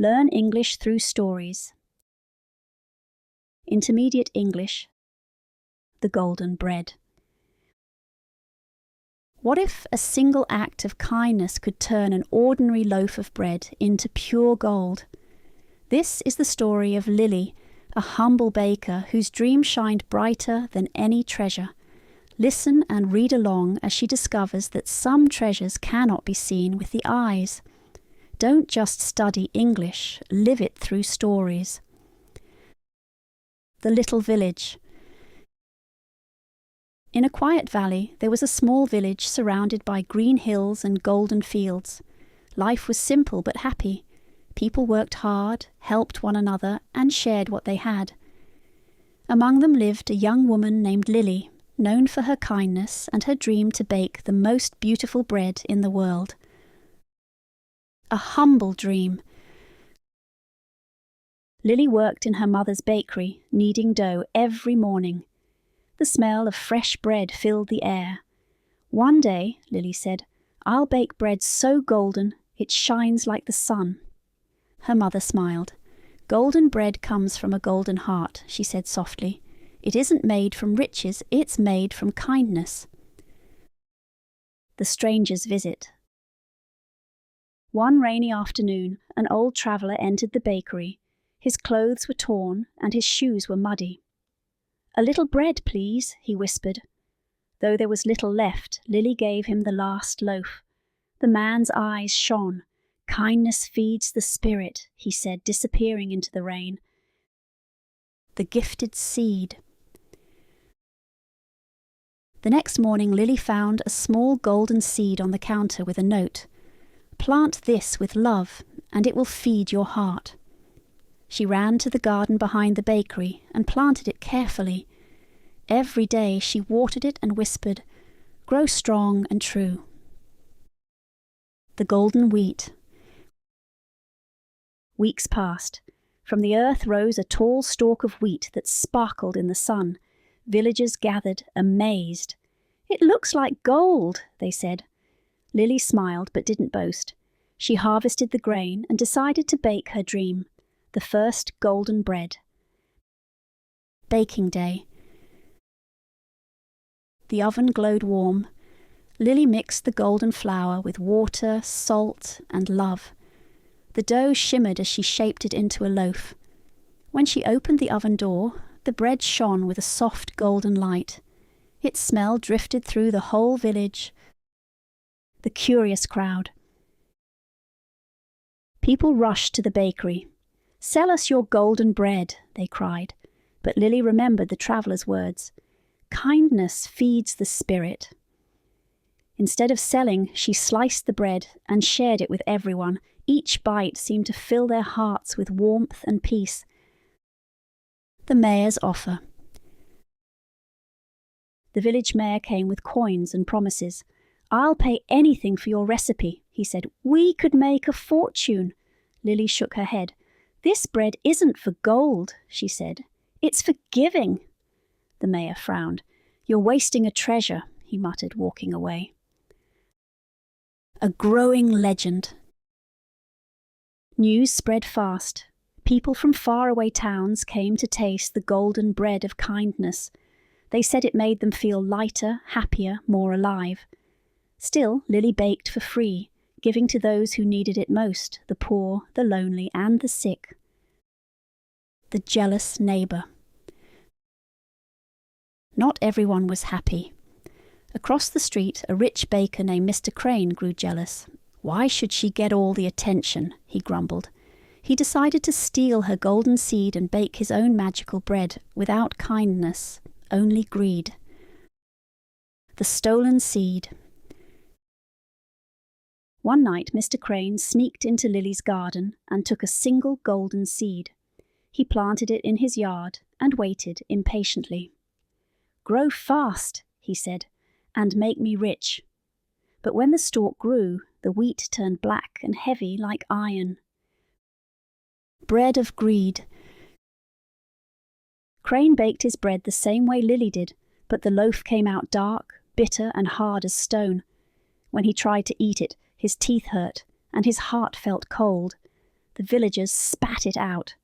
Learn English through stories. Intermediate English. The golden bread. What if a single act of kindness could turn an ordinary loaf of bread into pure gold? This is the story of Lily, a humble baker whose dream shined brighter than any treasure. Listen and read along as she discovers that some treasures cannot be seen with the eyes. Don't just study English, live it through stories. The Little Village. In a quiet valley, there was a small village surrounded by green hills and golden fields. Life was simple but happy. People worked hard, helped one another, and shared what they had. Among them lived a young woman named Lily, known for her kindness and her dream to bake the most beautiful bread in the world. A humble dream. Lily worked in her mother's bakery, kneading dough every morning. The smell of fresh bread filled the air. One day, Lily said, "I'll bake bread so golden it shines like the sun." Her mother smiled. "Golden bread comes from a golden heart," she said softly. "It isn't made from riches, it's made from kindness." The Stranger's Visit. One rainy afternoon, an old traveller entered the bakery. His clothes were torn and his shoes were muddy. "A little bread, please," he whispered. Though there was little left, Lily gave him the last loaf. The man's eyes shone. "Kindness feeds the spirit," he said, disappearing into the rain. The gifted seed. The next morning, Lily found a small golden seed on the counter with a note. "Plant this with love, and it will feed your heart." She ran to the garden behind the bakery and planted it carefully. Every day she watered it and whispered, "Grow strong and true." The Golden Wheat. Weeks passed. From the earth rose a tall stalk of wheat that sparkled in the sun. Villagers gathered, amazed. "It looks like gold," they said. Lily smiled but didn't boast. She harvested the grain and decided to bake her dream, the first golden bread. Baking day. The oven glowed warm. Lily mixed the golden flour with water, salt, and love. The dough shimmered as she shaped it into a loaf. When she opened the oven door, the bread shone with a soft golden light. Its smell drifted through the whole village. The curious crowd. People rushed to the bakery. "Sell us your golden bread," they cried. But Lily remembered the traveller's words. Kindness feeds the spirit. Instead of selling, she sliced the bread and shared it with everyone. Each bite seemed to fill their hearts with warmth and peace. The mayor's offer. The village mayor came with coins and promises. "I'll pay anything for your recipe," he said. "We could make a fortune." Lily shook her head. "This bread isn't for gold," she said. "It's for giving." The mayor frowned. "You're wasting a treasure," he muttered, walking away. A growing legend. News spread fast. People from faraway towns came to taste the golden bread of kindness. They said it made them feel lighter, happier, more alive. Still, Lily baked for free, giving to those who needed it most, the poor, the lonely, and the sick. The jealous neighbour. Not everyone was happy. Across the street, a rich baker named Mr. Crane grew jealous. "Why should she get all the attention?" he grumbled. He decided to steal her golden seed and bake his own magical bread, without kindness, only greed. The stolen seed. One night, Mr. Crane sneaked into Lily's garden and took a single golden seed. He planted it in his yard and waited impatiently. "Grow fast," he said, "and make me rich." But when the stalk grew, the wheat turned black and heavy like iron. Bread of greed. Crane baked his bread the same way Lily did, but the loaf came out dark, bitter, and hard as stone. When he tried to eat it, his teeth hurt, and his heart felt cold. The villagers spat it out.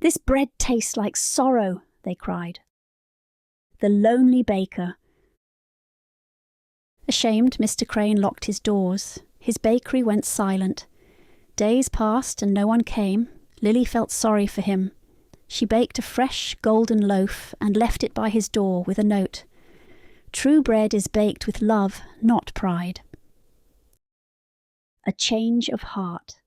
"This bread tastes like sorrow," they cried. The lonely baker. Ashamed, Mr. Crane locked his doors. His bakery went silent. Days passed and no one came. Lily felt sorry for him. She baked a fresh golden loaf and left it by his door with a note. "True bread is baked with love, not pride." A change of heart.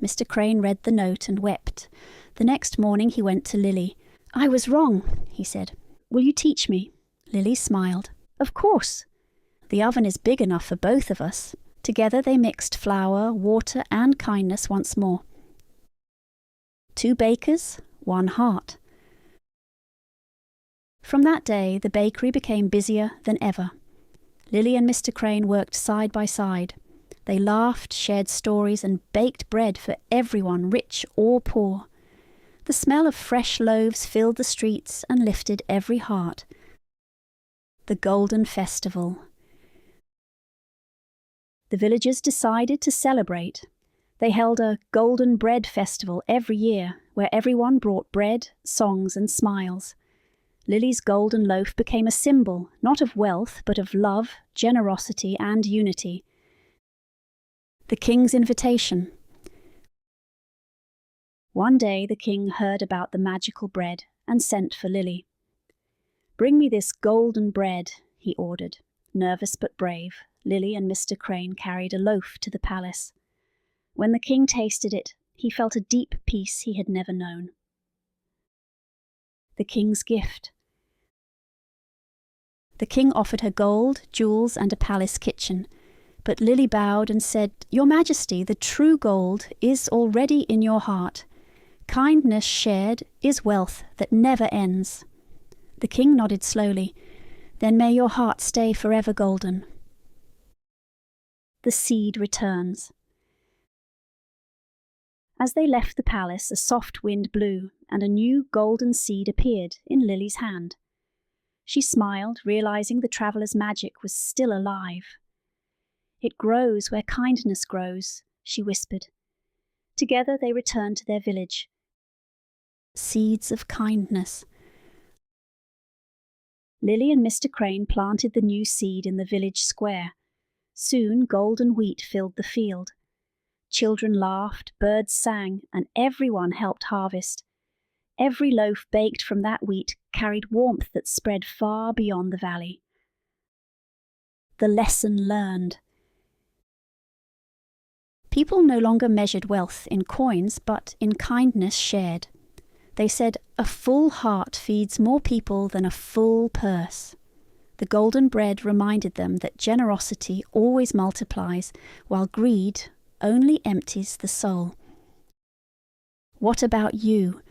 Mr. Crane read the note and wept. The next morning he went to Lily. "I was wrong," he said. "Will you teach me?" Lily smiled. "Of course. The oven is big enough for both of us." Together they mixed flour, water, and kindness once more. 2 bakers, 1 heart. From that day, the bakery became busier than ever. Lily and Mr. Crane worked side by side. They laughed, shared stories, and baked bread for everyone, rich or poor. The smell of fresh loaves filled the streets and lifted every heart. The Golden Festival. The villagers decided to celebrate. They held a Golden Bread Festival every year, where everyone brought bread, songs, and smiles. Lily's golden loaf became a symbol, not of wealth, but of love, generosity, and unity. The King's Invitation. One day the king heard about the magical bread and sent for Lily. "Bring me this golden bread," he ordered. Nervous but brave, Lily and Mr. Crane carried a loaf to the palace. When the king tasted it, he felt a deep peace he had never known. The king's gift. The king offered her gold, jewels, and a palace kitchen. But Lily bowed and said, "Your Majesty, the true gold is already in your heart. Kindness shared is wealth that never ends." The king nodded slowly. "Then may your heart stay forever golden." The seed returns. As they left the palace, a soft wind blew, and a new golden seed appeared in Lily's hand. She smiled, realizing the traveller's magic was still alive. "It grows where kindness grows," she whispered. Together they returned to their village. Seeds of kindness. Lily and Mr. Crane planted the new seed in the village square. Soon golden wheat filled the field. Children laughed, birds sang, and everyone helped harvest. Every loaf baked from that wheat carried warmth that spread far beyond the valley. The lesson learned. People no longer measured wealth in coins, but in kindness shared. They said, "A full heart feeds more people than a full purse." The golden bread reminded them that generosity always multiplies, while greed only empties the soul. What about you?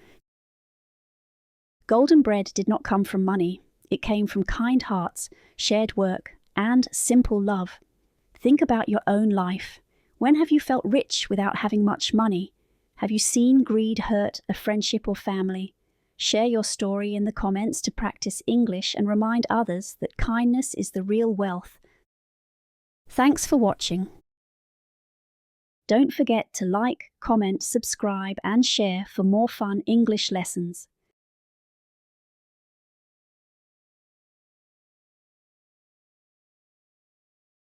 Golden bread did not come from money. It came from kind hearts, shared work, and simple love. Think about your own life. When have you felt rich without having much money? Have you seen greed hurt a friendship or family? Share your story in the comments to practice English and remind others that kindness is the real wealth. Thanks for watching. Don't forget to like, comment, subscribe, and share for more fun English lessons.